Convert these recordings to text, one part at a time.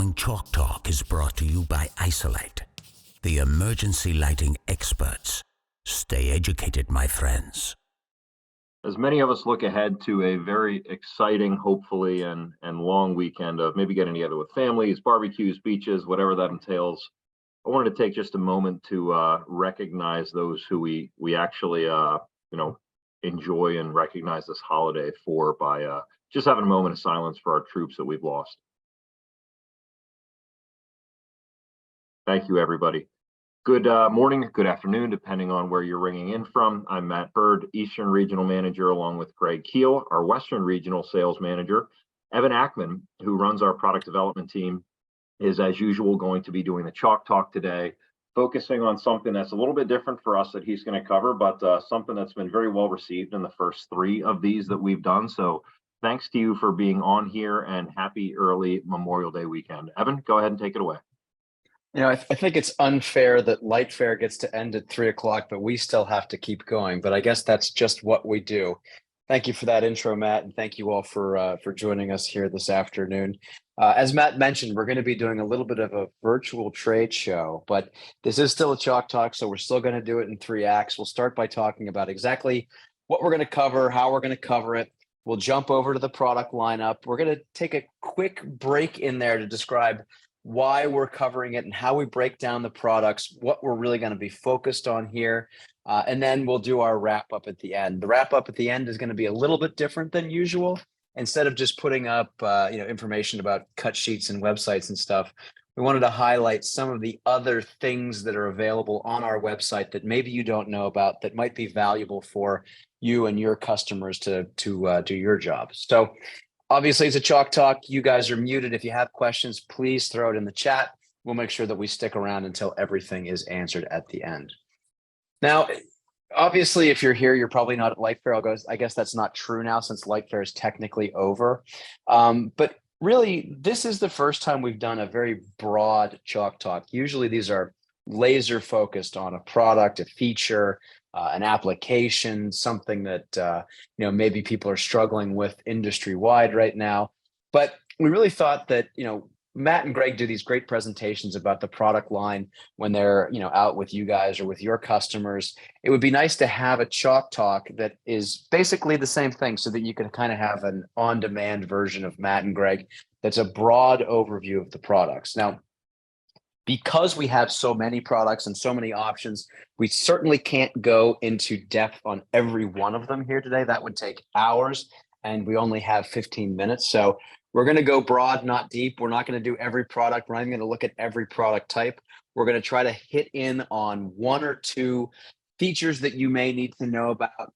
following Chalk Talk is brought to you by Isolite, the emergency lighting experts. Stay educated, my friends. As many of us look ahead to a very exciting, hopefully, and long weekend of maybe getting together with families, barbecues, beaches, whatever that entails, I wanted to take just a moment to recognize those who we actually enjoy and recognize this holiday for by just having a moment of silence for our troops that we've lost. Thank you, everybody. Good morning, good afternoon, depending on where you're ringing in from. I'm Matt Bird, Eastern Regional Manager, along with Greg Keel, our Western Regional Sales Manager. Evan Ackman, who runs our product development team, is, as usual, going to be doing the Chalk Talk today, focusing on something that's a little bit different for us that he's going to cover, but something that's been very well received in the first 3 of these that we've done. So thanks to you for being on here, and happy early Memorial Day weekend. Evan, go ahead and take it away. You know, I think it's unfair that Light Fair gets to end at 3 o'clock, but we still have to keep going. But I guess that's just what we do. Thank you for that intro, Matt, and thank you all for joining us here this afternoon. As Matt mentioned, we're going to be doing a little bit of a virtual trade show, but this is still a Chalk Talk, so we're still going to do it in 3 acts. We'll start by talking about exactly what we're going to cover, how we're going to cover it. We'll jump over to the product lineup. We're going to take a quick break in there to describe why we're covering it and how we break down the products, what we're really going to be focused on here. And then we'll do our wrap up at the end. The wrap up at the end is going to be a little bit different than usual. Instead of just putting up information about cut sheets and websites and stuff, we wanted to highlight some of the other things that are available on our website that maybe you don't know about that might be valuable for you and your customers to do your job. So obviously, it's a Chalk Talk. You guys are muted. If you have questions, please throw it in the chat. We'll make sure that we stick around until everything is answered at the end. Now, obviously, if you're here, you're probably not at Light Fair. I guess that's not true now since Light Fair is technically over. But really, this is the first time we've done a very broad Chalk Talk. Usually, these are laser focused on a product, a feature, an application, something that maybe people are struggling with industry wide right now. But we really thought that Matt and Greg do these great presentations about the product line when they're out with you guys or with your customers. It would be nice to have a Chalk Talk that is basically the same thing, so that you can kind of have an on-demand version of Matt and Greg that's a broad overview of the products. Now, because we have so many products and so many options, we certainly can't go into depth on every one of them here today. That would take hours, and we only have 15 minutes. So we're going to go broad, not deep. We're not going to do every product. We're not even going to look at every product type. We're going to try to hit in on 1 or 2 features that you may need to know about.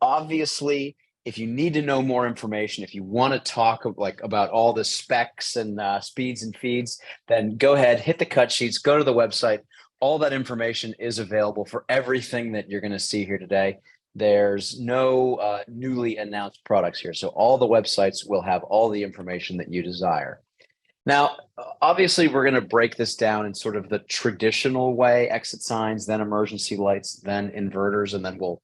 Obviously, if you need to know more information, if you want to talk about all the specs and speeds and feeds, then go ahead, hit the cut sheets, go to the website. All that information is available for everything that you're going to see here today. There's no newly announced products here. So all the websites will have all the information that you desire. Now, obviously, we're going to break this down in sort of the traditional way: exit signs, then emergency lights, then inverters, and then we'll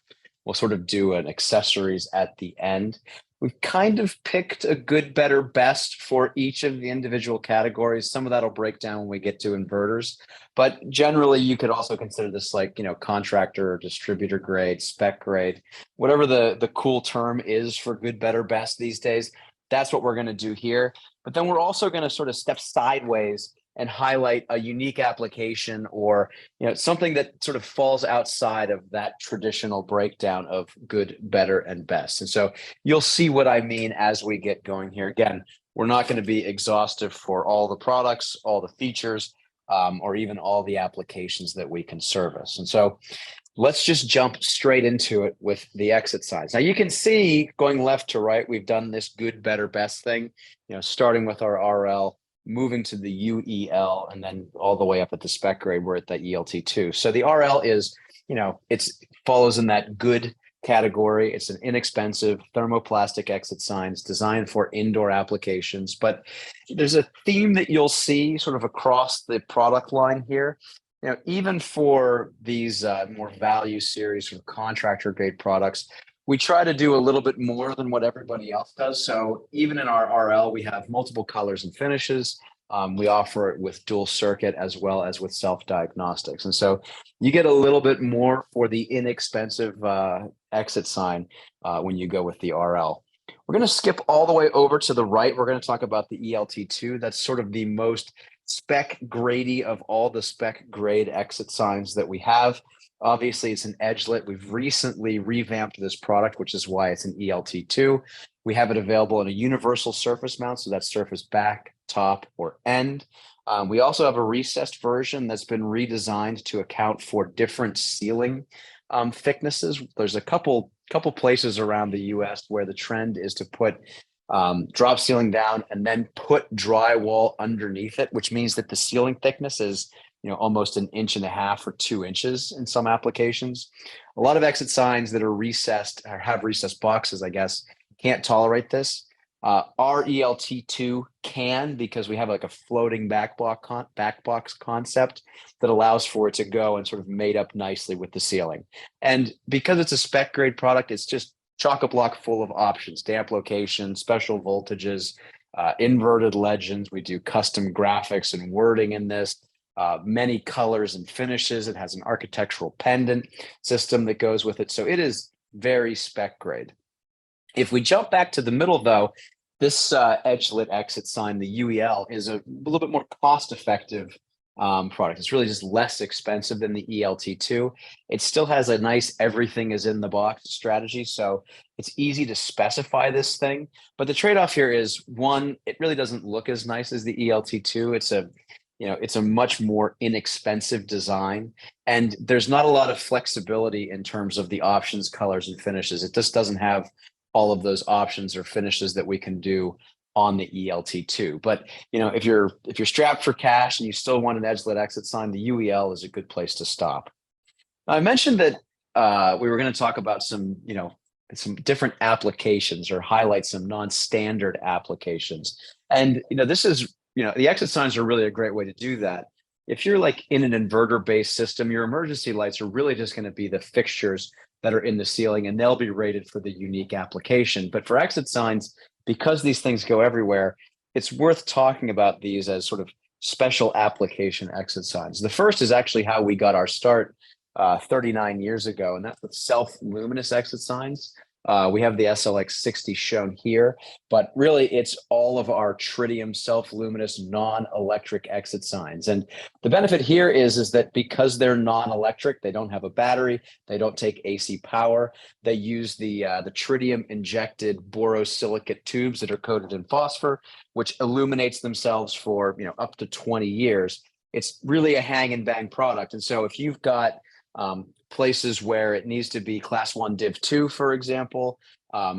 sort of do an accessories at the end. We've kind of picked a good, better, best for each of the individual categories. Some of that will break down when we get to inverters, but generally you could also consider this like, contractor or distributor grade, spec grade, whatever the cool term is for good, better, best these days. That's what we're going to do here. But then we're also going to sort of step sideways and highlight a unique application or something that sort of falls outside of that traditional breakdown of good, better, and best. And so you'll see what I mean as we get going here. Again, we're not going to be exhaustive for all the products, all the features, or even all the applications that we can service. And so let's just jump straight into it with the exit signs. Now you can see, going left to right, we've done this good, better, best thing, starting with our RL, moving to the UEL, and then all the way up at the spec grade, we're at the ELT2. So the RL is, it follows in that good category. It's an inexpensive thermoplastic exit signs designed for indoor applications. But there's a theme that you'll see sort of across the product line here. Even for these more value series from contractor grade products, we try to do a little bit more than what everybody else does. So even in our RL, we have multiple colors and finishes. We offer it with dual circuit as well as with self-diagnostics. And so you get a little bit more for the inexpensive exit sign when you go with the RL. We're going to skip all the way over to the right. We're going to talk about the ELT2. That's sort of the most spec grady of all the spec grade exit signs that we have. Obviously, it's an edgelit. We've recently revamped this product, which is why it's an ELT2. We have it available in a universal surface mount, so that's surface back, top, or end. We also have a recessed version that's been redesigned to account for different ceiling thicknesses. There's a couple places around the US where the trend is to put drop ceiling down and then put drywall underneath it, which means that the ceiling thickness is almost 1.5 inches or 2 inches in some applications. A lot of exit signs that are recessed or have recessed boxes, I guess, can't tolerate this. Our ELT2 can, because we have like a floating back box concept that allows for it to go and sort of mate up nicely with the ceiling. And because it's a spec grade product, it's just chock-a-block full of options: damp location, special voltages, inverted legends. We do custom graphics and wording in this. Many colors and finishes. It has an architectural pendant system that goes with it. So it is very spec grade. If we jump back to the middle, though, this edge-lit exit sign, the UEL, is a little bit more cost-effective product. It's really just less expensive than the ELT2. It still has a nice everything is in the box strategy, so it's easy to specify this thing. But the trade-off here is, one, it really doesn't look as nice as the ELT2. It's a much more inexpensive design, and there's not a lot of flexibility in terms of the options, colors, and finishes. It just doesn't have all of those options or finishes that we can do on the ELT2. But if you're strapped for cash and you still want an edge-lit exit sign, the UEL is a good place to stop. Now, I mentioned that we were going to talk about some different applications or highlight some non-standard applications. And this is the exit signs are really a great way to do that. If you're like in an inverter-based system, your emergency lights are really just going to be the fixtures that are in the ceiling, and they'll be rated for the unique application. But for exit signs, because these things go everywhere, it's worth talking about these as sort of special application exit signs. The first is actually how we got our start 39 years ago, and that's with self-luminous exit signs. We have the SLX60 shown here, but really it's all of our tritium self-luminous non-electric exit signs. And the benefit here is that because they're non-electric, they don't have a battery, they don't take AC power, they use the tritium injected borosilicate tubes that are coated in phosphor, which illuminates themselves for up to 20 years. It's really a hang and bang product. And so if you've got places where it needs to be class 1 div 2, for example,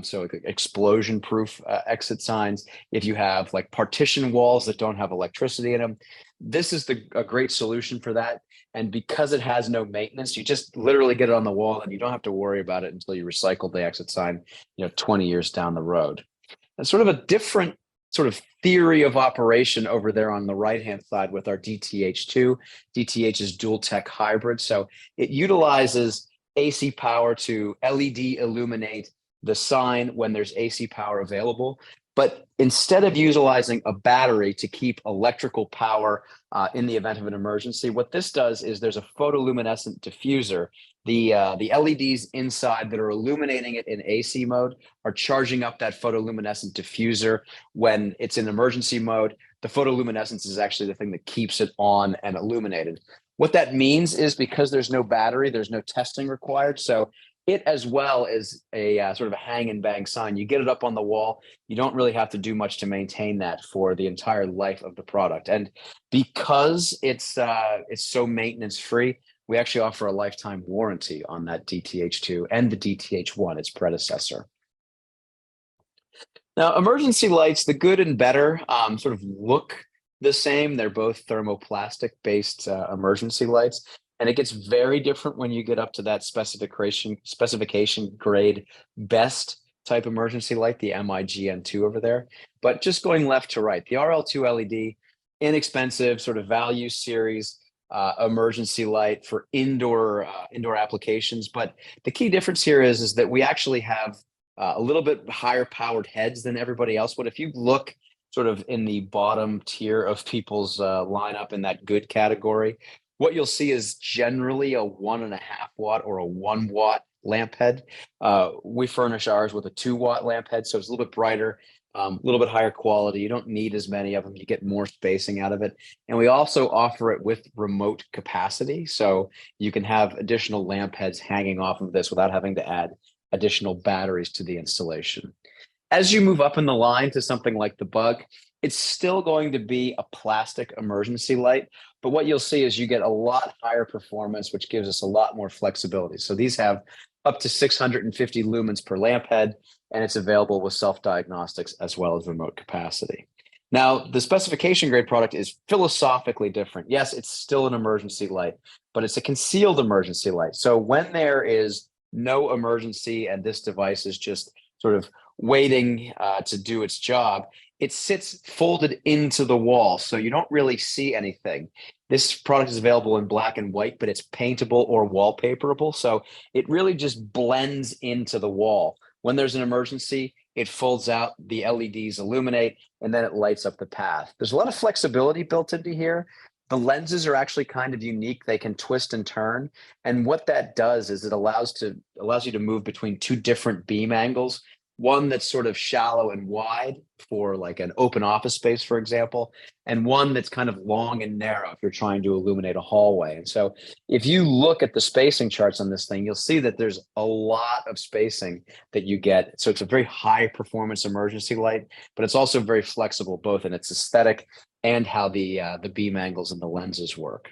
so explosion proof exit signs, if you have like partition walls that don't have electricity in them, this is a great solution for that. And because it has no maintenance, you just literally get it on the wall and you don't have to worry about it until you recycle the exit sign 20 years down the road. And sort of a different sort of theory of operation over there on the right-hand side with our DTH2. DTH is dual tech hybrid. So it utilizes AC power to LED illuminate the sign when there's AC power available. But instead of utilizing a battery to keep electrical power in the event of an emergency, what this does is there's a photoluminescent diffuser. The LEDs inside that are illuminating it in AC mode are charging up that photoluminescent diffuser when it's in emergency mode. The photoluminescence is actually the thing that keeps it on and illuminated. What that means is because there's no battery, there's no testing required. So it as well is a sort of a hang and bang sign. You get it up on the wall. You don't really have to do much to maintain that for the entire life of the product. And because it's so maintenance free, we actually offer a lifetime warranty on that DTH2 and the DTH1, its predecessor. Now, emergency lights, the good and better, sort of look the same. They're both thermoplastic-based emergency lights, and it gets very different when you get up to that specification grade best type emergency light, the MIGN2 over there. But just going left to right, the RL2 LED, inexpensive, sort of value series emergency light for indoor applications. But the key difference here is that we actually have a little bit higher powered heads than everybody else would. If you look sort of in the bottom tier of people's lineup in that good category. What you'll see is generally a 1.5 watt or a 1 watt lamp head. We furnish ours with a 2 watt lamp head, so it's a little bit brighter, a little bit higher quality. You don't need as many of them. You get more spacing out of it. And we also offer it with remote capacity. So you can have additional lamp heads hanging off of this without having to add additional batteries to the installation. As you move up in the line to something like the Bug, it's still going to be a plastic emergency light, but what you'll see is you get a lot higher performance, which gives us a lot more flexibility. So these have up to 650 lumens per lamp head, and it's available with self-diagnostics as well as remote capacity. Now, the specification grade product is philosophically different. Yes, it's still an emergency light, but it's a concealed emergency light. So when there is no emergency and this device is just sort of waiting to do its job, it sits folded into the wall, so you don't really see anything. This product is available in black and white, but it's paintable or wallpaperable, so it really just blends into the wall. When there's an emergency, it folds out, the LEDs illuminate, and then it lights up the path. There's a lot of flexibility built into here. The lenses are actually kind of unique. They can twist and turn, and what that does is it allows you to move between two different beam angles. One that's sort of shallow and wide for like an open office space, for example, and one that's kind of long and narrow if you're trying to illuminate a hallway. And so if you look at the spacing charts on this thing, you'll see that there's a lot of spacing that you get. So it's a very high performance emergency light, but it's also very flexible, both in its aesthetic and how the beam angles and the lenses work.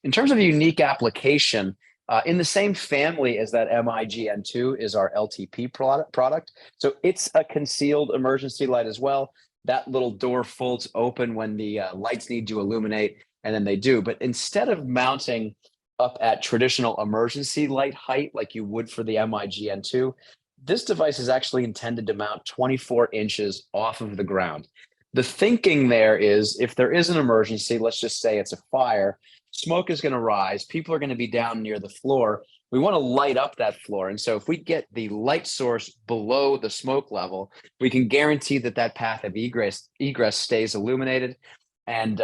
In terms of a unique application, in the same family as that MIGN2 is our LTP product. So it's a concealed emergency light as well. That little door folds open when the lights need to illuminate, and then they do. But instead of mounting up at traditional emergency light height like you would for the MIGN2, this device is actually intended to mount 24 inches off of the ground. The thinking there is if there is an emergency, let's just say it's a fire, smoke is going to rise, people are going to be down near the floor. We want to light up that floor. And so if we get the light source below the smoke level, we can guarantee that that path of egress stays illuminated. And,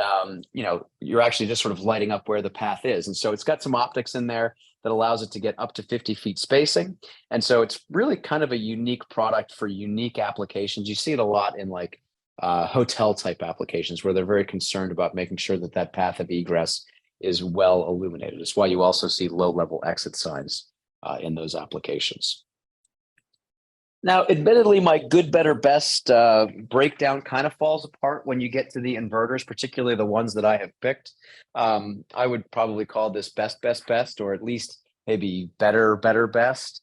you're actually just sort of lighting up where the path is. And so it's got some optics in there that allows it to get up to 50 feet spacing. And so it's really kind of a unique product for unique applications. You see it a lot in like hotel type applications where they're very concerned about making sure that that path of egress is well illuminated. It's why you also see low level exit signs in those applications. Now, admittedly, my good, better, best breakdown kind of falls apart when you get to the inverters, particularly the ones that I have picked. I would probably call this best, best, best, or at least maybe better, better, best,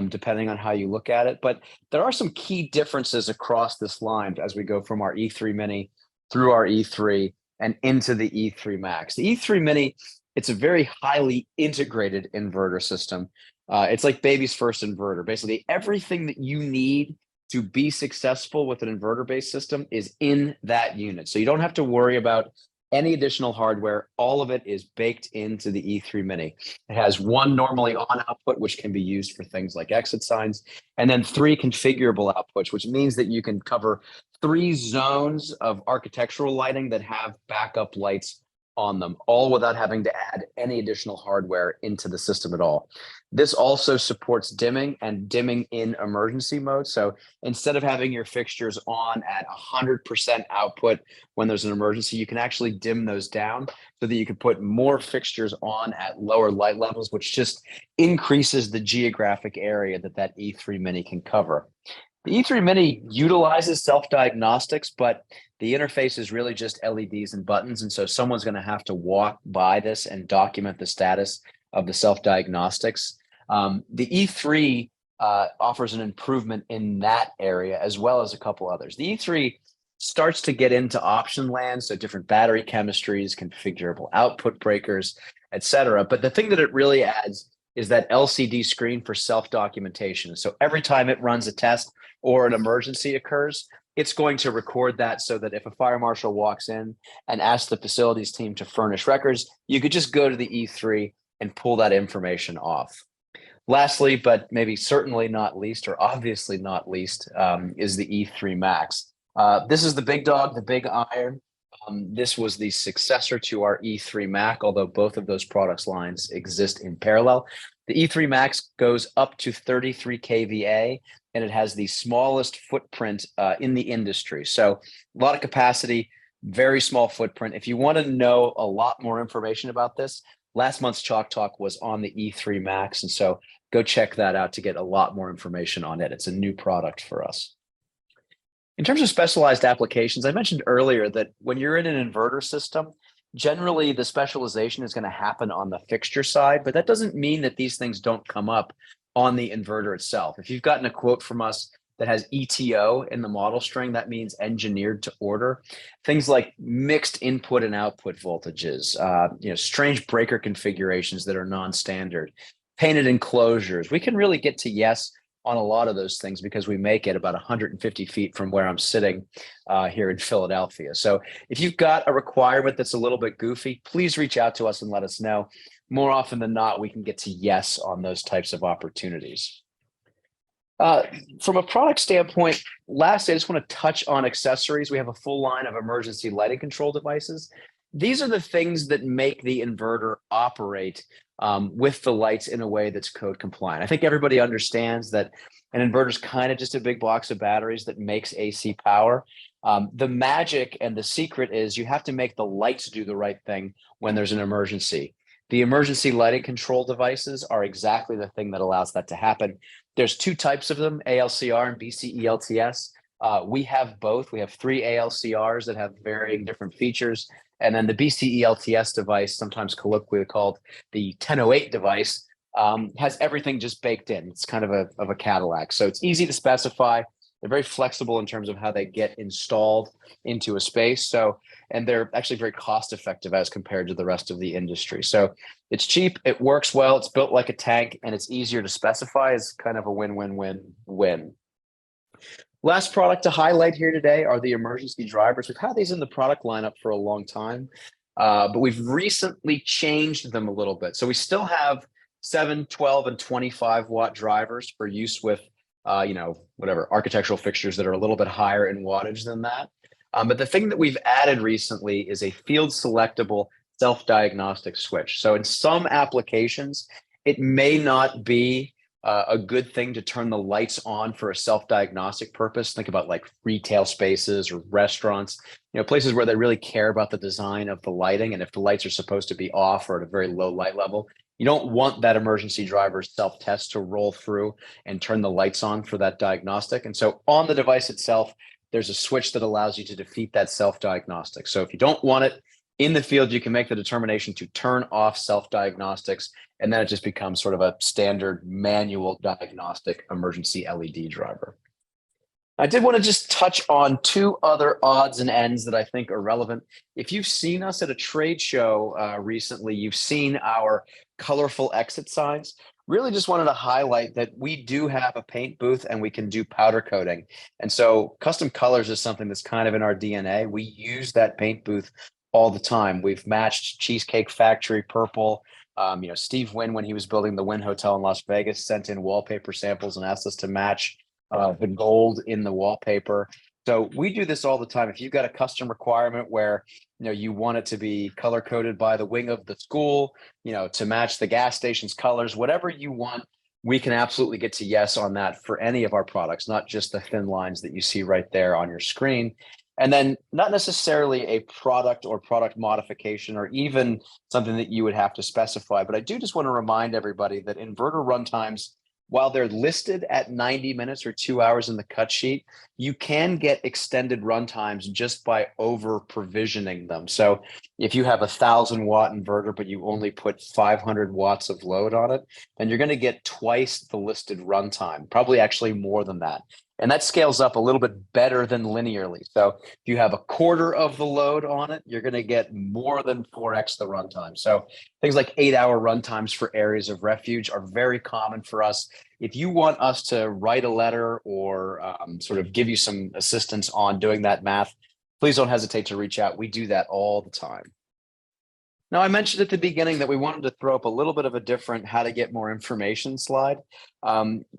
depending on how you look at it. But there are some key differences across this line as we go from our E3 Mini through our E3 and into the E3 Max. The E3 Mini, it's a very highly integrated inverter system. It's like baby's first inverter. Basically, everything that you need to be successful with an inverter-based system is in that unit. So you don't have to worry about any additional hardware. All of it is baked into the E3 Mini. It has one normally on output, which can be used for things like exit signs, and then 3 configurable outputs, which means that you can cover 3 zones of architectural lighting that have backup lights on them, all without having to add any additional hardware into the system at all. This also supports dimming and dimming in emergency mode. So instead of having your fixtures on at 100% output when there's an emergency, you can actually dim those down so that you can put more fixtures on at lower light levels, which just increases the geographic area that E3 Mini can cover. The E3 Mini utilizes self-diagnostics, but the interface is really just LEDs and buttons. And so someone's going to have to walk by this and document the status of the self-diagnostics. The E3 offers an improvement in that area, as well as a couple others. The E3 starts to get into option land, so different battery chemistries, configurable output breakers, etc. But the thing that it really adds is that LCD screen for self-documentation. So every time it runs a test or an emergency occurs, it's going to record that so that if a fire marshal walks in and asks the facilities team to furnish records, you could just go to the E3 and pull that information off. Lastly, but maybe certainly not least, or obviously not least, is the E3 Max. This is the big dog, the big iron. This was the successor to our E3 Mac, although both of those products lines exist in parallel. The E3 Max goes up to 33 kVA, and it has the smallest footprint in the industry. So a lot of capacity, very small footprint. If you want to know a lot more information about this, last month's Chalk Talk was on the E3 Max, and so go check that out to get a lot more information on it. It's a new product for us. In terms of specialized applications, I mentioned earlier that when you're in an inverter system, generally the specialization is going to happen on the fixture side, but that doesn't mean that these things don't come up on the inverter itself. If you've gotten a quote from us that has ETO in the model string, that means engineered to order. Things like mixed input and output voltages, strange breaker configurations that are non-standard, painted enclosures. We can really get to yes on a lot of those things because we make it about 150 feet from where I'm sitting here in Philadelphia. So if you've got a requirement that's a little bit goofy, please reach out to us and let us know. More often than not, we can get to yes on those types of opportunities. From a product standpoint, lastly, I just want to touch on accessories. We have a full line of emergency lighting control devices. These are the things that make the inverter operate with the lights in a way that's code compliant. I think everybody understands that an inverter is kind of just a big box of batteries that makes AC power. The magic and the secret is you have to make the lights do the right thing when there's an emergency. The emergency lighting control devices are exactly the thing that allows that to happen. There's two types of them, ALCR and BCELTS. We have both. We have 3 ALCRs that have varying different features. And then the BCELTS device, sometimes colloquially called the 1008 device, has everything just baked in. It's kind of a Cadillac. So it's easy to specify. They're very flexible in terms of how they get installed into a space. And they're actually very cost effective as compared to the rest of the industry. So it's cheap, it works well, it's built like a tank, and it's easier to specify. It's kind of a win-win-win-win. Last product to highlight here today are the emergency drivers. We've had these in the product lineup for a long time, but we've recently changed them a little bit. So we still have 7, 12, and 25 watt drivers for use with, whatever architectural fixtures that are a little bit higher in wattage than that. But the thing that we've added recently is a field selectable self-diagnostic switch. So in some applications, it may not be a good thing to turn the lights on for a self-diagnostic purpose. Think about like retail spaces or restaurants, places where they really care about the design of the lighting. And if the lights are supposed to be off or at a very low light level, you don't want that emergency driver self-test to roll through and turn the lights on for that diagnostic. And so on the device itself, there's a switch that allows you to defeat that self-diagnostic. So if you don't want it in the field, you can make the determination to turn off self-diagnostics, and then it just becomes sort of a standard manual diagnostic emergency LED driver. I did want to just touch on 2 other odds and ends that I think are relevant. If you've seen us at a trade show recently, you've seen our colorful exit signs. Really just wanted to highlight that we do have a paint booth and we can do powder coating. And so custom colors is something that's kind of in our DNA. We use that paint booth all the time. We've matched Cheesecake Factory purple. Steve Wynn, when he was building the Wynn Hotel in Las Vegas, sent in wallpaper samples and asked us to match the gold in the wallpaper. So we do this all the time. If you've got a custom requirement where you want it to be color coded by the wing of the school, to match the gas station's colors, whatever you want, we can absolutely get to yes on that for any of our products, not just the thin lines that you see right there on your screen. And then not necessarily a product or product modification or even something that you would have to specify. But I do just want to remind everybody that inverter runtimes, while they're listed at 90 minutes or 2 hours in the cut sheet, you can get extended runtimes just by over provisioning them. So if you have a 1,000-watt inverter, but you only put 500 watts of load on it, then you're going to get twice the listed runtime, probably actually more than that. And that scales up a little bit better than linearly. So if you have a quarter of the load on it, you're going to get more than 4x the runtime. So things like 8-hour runtimes for areas of refuge are very common for us. If you want us to write a letter or sort of give you some assistance on doing that math, please don't hesitate to reach out. We do that all the time. Now, I mentioned at the beginning that we wanted to throw up a little bit of a different how to get more information slide.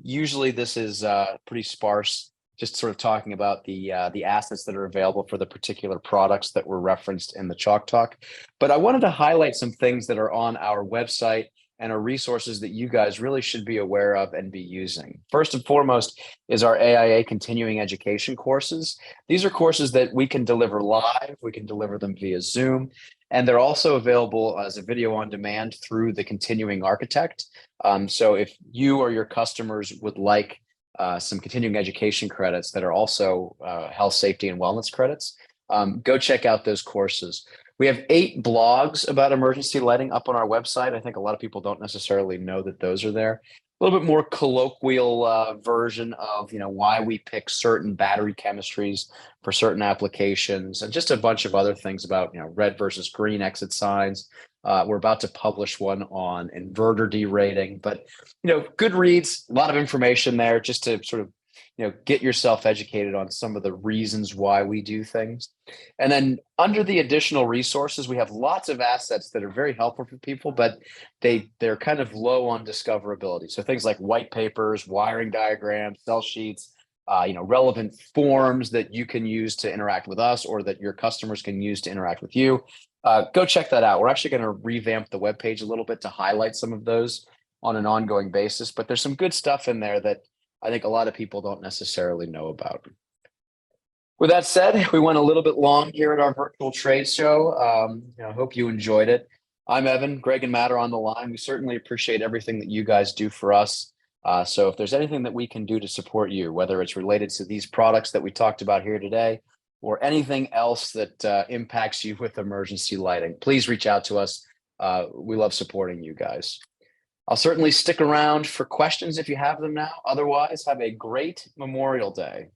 Usually this is pretty sparse just sort of talking about the assets that are available for the particular products that were referenced in the Chalk Talk. But I wanted to highlight some things that are on our website and are resources that you guys really should be aware of and be using. First and foremost is our AIA continuing education courses. These are courses that we can deliver live, we can deliver them via Zoom, and they're also available as a video on demand through the Continuing Architect. So if you or your customers would like some continuing education credits that are also health, safety, and wellness credits, go check out those courses. We have 8 blogs about emergency lighting up on our website. I think a lot of people don't necessarily know that those are there. A little bit more colloquial version of, why we pick certain battery chemistries for certain applications, and just a bunch of other things about, red versus green exit signs. We're about to publish one on inverter derating, but, good reads, a lot of information there just to sort of, get yourself educated on some of the reasons why we do things. And then under the additional resources, we have lots of assets that are very helpful for people, but they're kind of low on discoverability. So things like white papers, wiring diagrams, cell sheets, relevant forms that you can use to interact with us or that your customers can use to interact with you. Go check that out. We're actually going to revamp the webpage a little bit to highlight some of those on an ongoing basis, but there's some good stuff in there that I think a lot of people don't necessarily know about. With that said, we went a little bit long here at our virtual trade show. I hope you enjoyed it. I'm Evan, Greg and Matt are on the line. We certainly appreciate everything that you guys do for us. So if there's anything that we can do to support you, whether it's related to these products that we talked about here today, or anything else that impacts you with emergency lighting, please reach out to us. We love supporting you guys. I'll certainly stick around for questions if you have them now. Otherwise, have a great Memorial Day.